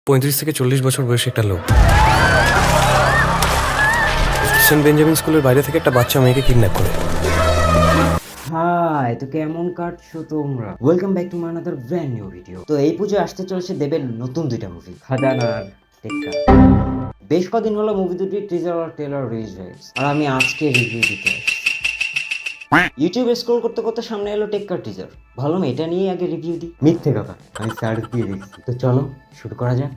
35 থেকে 40 বছর বয়সী একটা লোক সেন্ট বেঞ্জামিন স্কুলের বাইরে থেকে একটা বাচ্চা মেয়েকে কিডন্যাপ করে। হাই, তো কেমন কাটছো তোমরা? Welcome back to my another brand new video. তো এই পুজো আসতে চলেছে দেবের নতুন দুইটা মুভি, খাদান আর টেক্কা। বেশ কদিন হলো মুভি দুটি টিজার আর ট্রেলার রিলিজ হয়ে গেছে, আর আমি আজকে রিভিউ দিতে আসছি। ইউটিউবে স্ক্রল করতে করতে সামনে এলো টেক্কার টিজার, ভাবলাম এটা নিয়ে আগে রিভিউ দিই। মিথ্যে কথা, আমি সার্চ দিয়ে দেখছি। তো চলো শুরু করা যাক।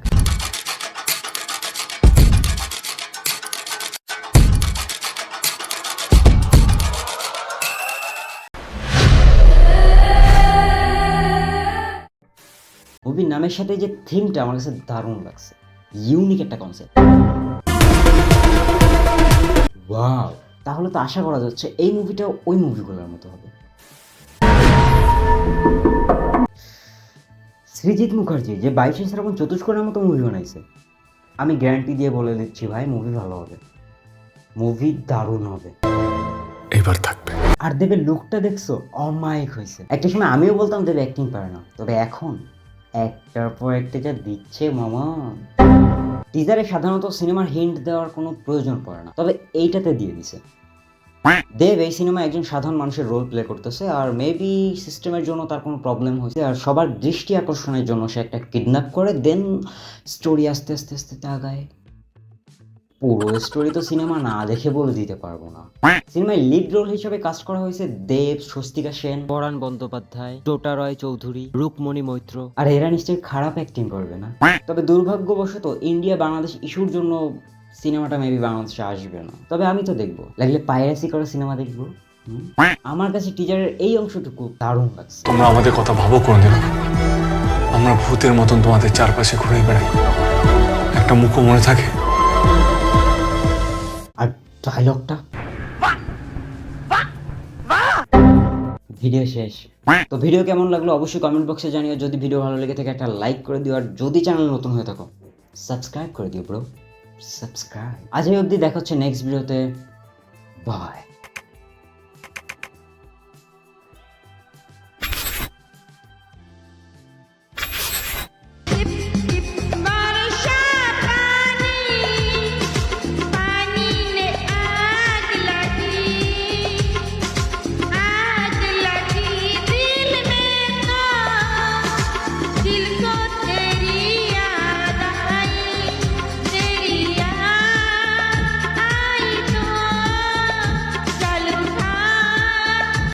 মুভির নামের সাথে যে থিমটা আমার কাছে দারুণ লাগছে, ইউনিক একটা কনসেপ্ট। ওয়াও, তাহলে তো আশা করা যাচ্ছে এই মুভিটা ওই মুভিগুলোর মতো হবে। সৃজিত মুখার্জি যে 22 শ্রাবণ চতুষ্কোণের মতো মুভি বানাইছে, আমি গ্যারান্টি দিয়ে বলে দিচ্ছি ভাই, মুভি ভালো হবে, মুভি দারুণ হবে। এবার থাকবে। আর দেবের লুকটা দেখছো, অমায়িক হয়েছে। একটা সময় আমিও বলতাম দেব অ্যাক্টিং পারে না, তবে এখন একটার পর একটা যা দিচ্ছে মামা। টিজারে সাধারণত সিনেমার হিন্ট দেওয়ার কোনো প্রয়োজন পড়ে না, তবে এইটাতে দিয়ে দিছে। দেব এই সিনেমায় একজন সাধারণ মানুষের রোল প্লে করতেছে, আর মেবি সিস্টেমের জন্য তার কোনো প্রবলেম হয়েছে, আর সবার দৃষ্টি আকর্ষণের জন্য সে একটা কিডন্যাপ করে, দেন স্টোরি আস্তে আস্তে আস্তে আগায়। পুরো স্টোরি তো সিনেমা না দেখে বলে দিতে পারবো না। সিনেমায় লিড রোল হিসেবে কাজ করা হয়েছে দেব, স্বস্তিকা সেন, পরাণ বন্দ্যোপাধ্যায়, টোটা রয় চৌধুরী, রুকমণি মৈত্র। আর এরা নিশ্চয়ই খারাপ অ্যাক্টিং করবে না, তবে দুর্ভাগ্যবশত ইন্ডিয়া বাংলাদেশ ইস্যুর জন্য সিনেমাটা মেবি বাংলাদেশে আসবে না। তবে আমি তো দেখবো, লাগলে পাইরেসি করে সিনেমা দেখবো। আমার কাছে টিজারের এই অংশটুকু দারুণ লাগছে। তোমরা আমাদের কথা ভাবো কোনোদিন? আমরা ভূতের মতন তোমাদের চারপাশে ঘুরে বেড়াই, একটা মুখও মনে থাকে। আর ডায়লগটা, ভিডিও শেষ। তো ভিডিও কেমন লাগলো অবশ্যই কমেন্ট বক্সে জানিও। যদি ভিডিও ভালো লেগে থাকে একটা লাইক করে দিও, আর যদি চ্যানেল নতুন হয়ে থাকো সাবস্ক্রাইব করে দিও ব্রো, সাবস্ক্রাইব। আজ এই অবধি, দেখা হচ্ছে নেক্সট ভিডিওতে। বাই।